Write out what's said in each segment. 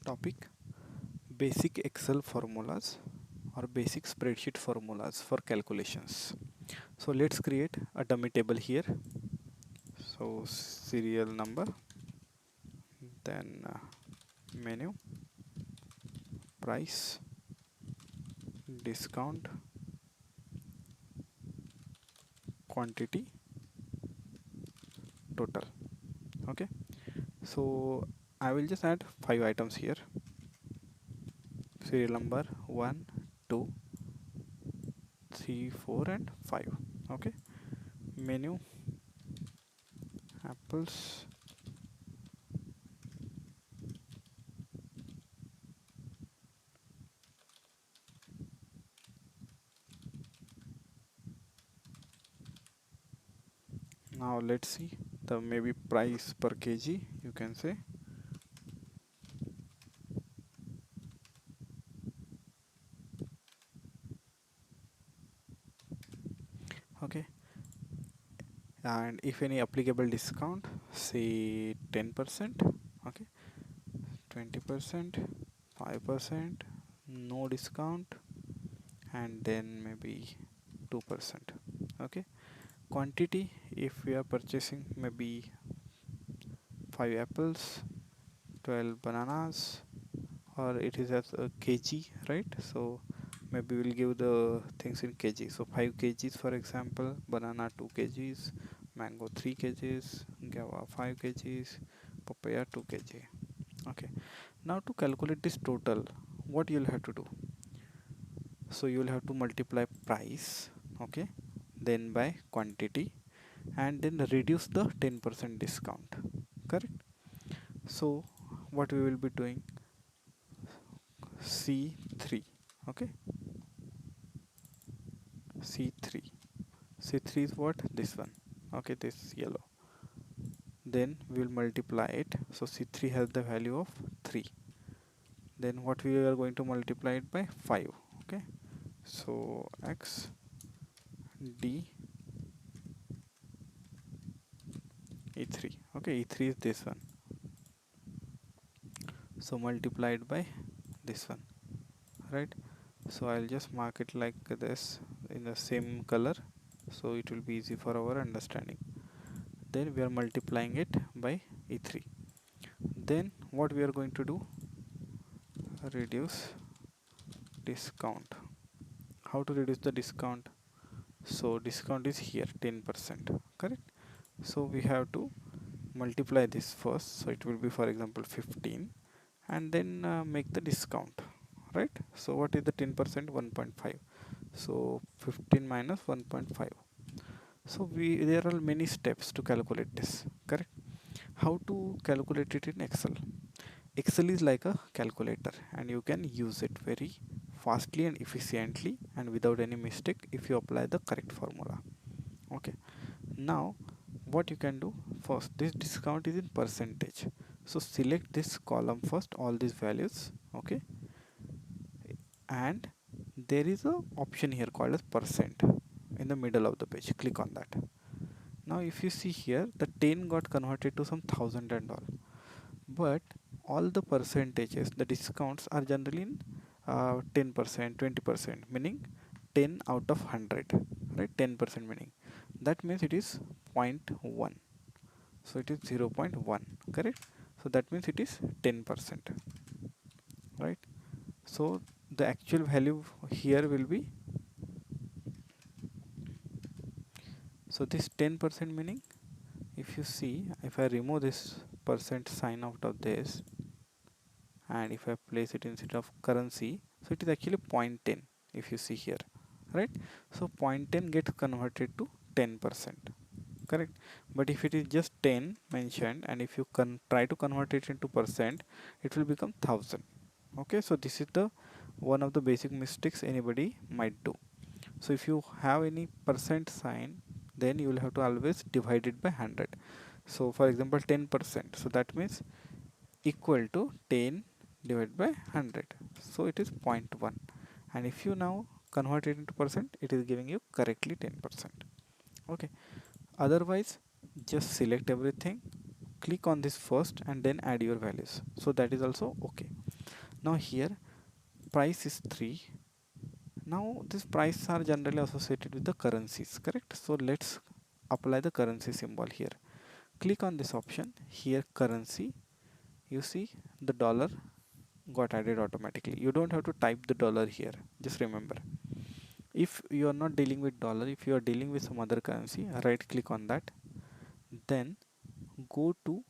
Topic: basic Excel formulas or basic spreadsheet formulas for calculations. So let's create a dummy table here. So serial number, then menu, price, discount, quantity, total. Okay, so I will just add 5 items here. Serial number 1, 2, 3, 4 and 5. Okay, menu, apples, now let's see the maybe price per kg, you can say. Okay, and if any applicable discount, say 10%. Okay, 20%, 5%, no discount, and then maybe 2%. Okay, quantity, if we are purchasing maybe 5 apples, 12 bananas, or it is as a kg, right? So maybe we'll give the things in kg. So 5 kgs for example, banana 2 kgs, mango 3 kgs, guava 5 kgs, papaya 2 kg. Okay, now to calculate this total, what you'll have to do? So you'll have to multiply price, okay, then by quantity, and then reduce the 10% discount, correct? So what we will be doing, C3, okay, C3. C3 is what? This one. Okay, this yellow. Then we will multiply it. So C3 has the value of 3. Then what we are going to multiply it by 5. Okay. So X D E3. Okay, E3 is this one. So multiplied by this one. Right. So I'll just mark it like this in the same color. So it will be easy for our understanding. Then we are multiplying it by E3. Then what we are going to do, reduce discount. How to reduce the discount? So discount is here 10%, correct? So we have to multiply this first, so it will be for example 15, and then make the discount, right? So what is the 10%? 1.5. So 15 minus 1.5. So there are many steps to calculate this, correct? How to calculate it in Excel? Excel is like a calculator and you can use it very fastly and efficiently and without any mistake if you apply the correct formula. Okay, now what you can do, first this discount is in percentage, so select this column first, all these values. Okay, and there is a option here called as percent in the middle of the page. Click on that. Now if you see here, the 10 got converted to some thousand and all, but all the percentages, the discounts are generally in 10%, 20%, meaning 10 out of 100, right? 10% meaning that means it is zero point 0.1, so it is 0.1, correct? So that means it is 10%, right? So the actual value here will be, so this 10% meaning, if you see, if I remove this percent sign out of this and if I place it instead of currency, so it is actually 0.10 if you see here, right? So 0.10 gets converted to 10%, correct? But if it is just 10 mentioned and if you try to convert it into percent, it will become 1000. Okay, so this is the one of the basic mistakes anybody might do. So if you have any percent sign, then you will have to always divide it by 100. So for example 10%, so that means equal to 10 divided by 100, so it is 0.1, and if you now convert it into percent, it is giving you correctly 10%. Okay, otherwise just select everything, click on this first and then add your values, so that is also okay. Now here price is 3. Now these prices are generally associated with the currencies, correct? So let's apply the currency symbol here. Click on this option here, currency. You see the dollar got added automatically. You don't have to type the dollar here. Just remember, if you are not dealing with dollar, if you are dealing with some other currency, right click on that, then go to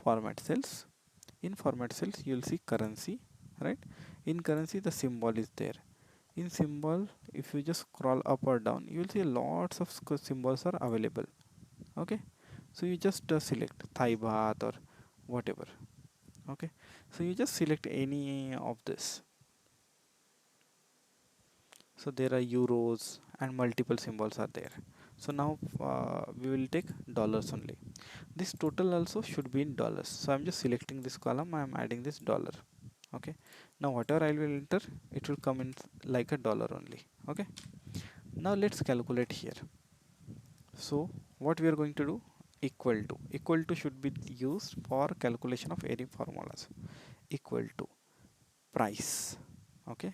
format cells. In format cells you will see currency, right? In currency the symbol is there. In symbol, if you just scroll up or down, you will see lots of symbols are available. Okay, so you just select Thai baht or whatever. Okay, so you just select any of this. So there are euros and multiple symbols are there. So now we will take dollars only. This total also should be in dollars. So I'm just selecting this column. I'm adding this dollar. Okay, now whatever I will enter, it will come in like a dollar only. Okay, now let's calculate here. So what we are going to do, equal to should be used for calculation of any formulas. Equal to price, okay,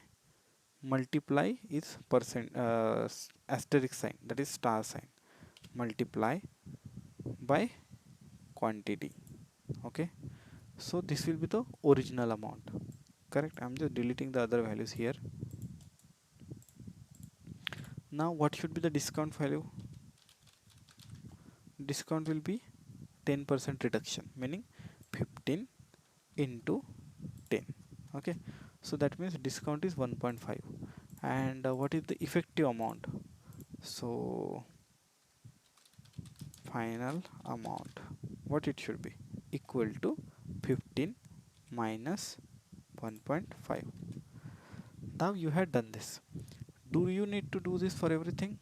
multiply is percent asterisk sign, that is star sign, multiply by quantity. Okay, so this will be the original amount, correct? I'm just deleting the other values here. Now what should be the discount value? Discount will be 10% reduction, meaning 15 into 10. Okay, so that means discount is 1.5. And what is the effective amount? So final amount, what it should be, equal to 15 minus 1.5. Now you have done this. Do you need to do this for everything?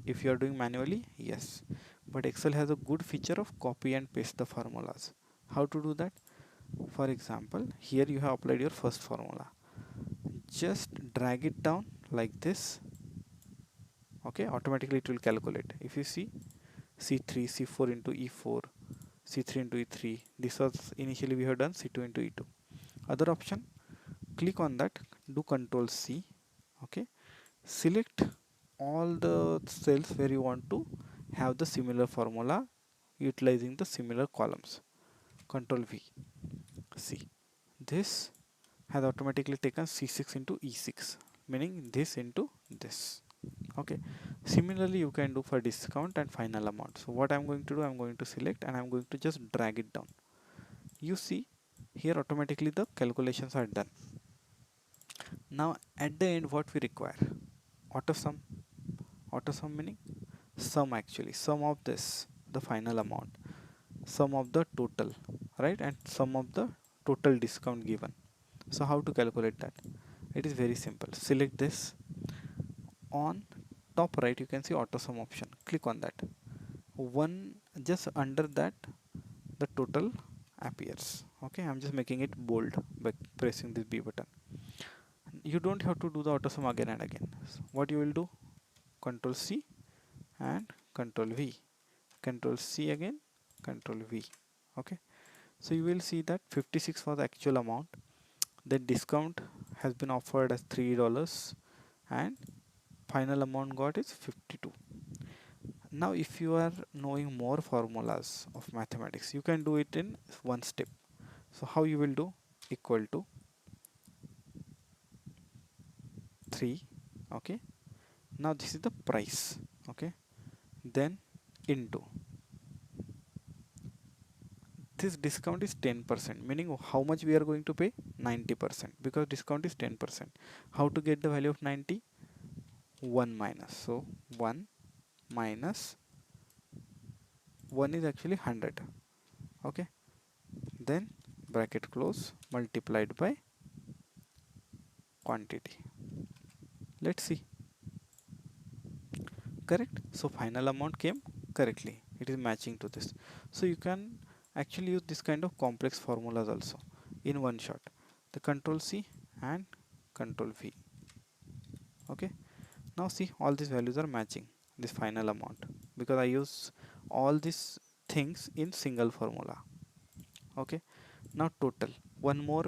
If you are doing manually, yes, but Excel has a good feature of copy and paste the formulas. How to do that? For example, here you have applied your first formula, just drag it down like this. Okay, automatically it will calculate. If you see C3 C4 into E4, C3 into E3, this was initially we have done C2 into E2. Other option, click on that, do Control C. Okay, select all the cells where you want to have the similar formula utilizing the similar columns. Control V. See, this has automatically taken C6 into E6, meaning this into this. Okay, similarly you can do for discount and final amount. So what I'm going to do, I'm going to select and I'm going to just drag it down. You see here automatically the calculations are done. Now at the end what we require, auto sum. Auto sum meaning sum, actually sum of this, the final amount, sum of the total, right, and sum of the total discount given. So how to calculate that? It is very simple. Select this, on top right you can see auto sum option, click on that. One just under that the total appears. Okay, I'm just making it bold by pressing this B button. You don't have to do the auto sum again and again. So what you will do, Control C and Control V, Control C again, Control V. Okay, so you will see that 56 was the actual amount. The discount has been offered as $3 and final amount got is 52. Now if you are knowing more formulas of mathematics, you can do it in one step. So how you will do, equal to 3. Okay, now this is the price. Okay, then into this discount is 10%, meaning how much we are going to pay, 90%, because discount is 10%. How to get the value of 90? 1 minus, so 1 minus 1 is actually 100. Okay, then bracket close, multiplied by quantity. Let's see, correct? So final amount came correctly, it is matching to this. So you can actually use this kind of complex formulas also in one shot. The Control C and Control V. Okay, now see all these values are matching this final amount because I use all these things in single formula. Okay, now total, one more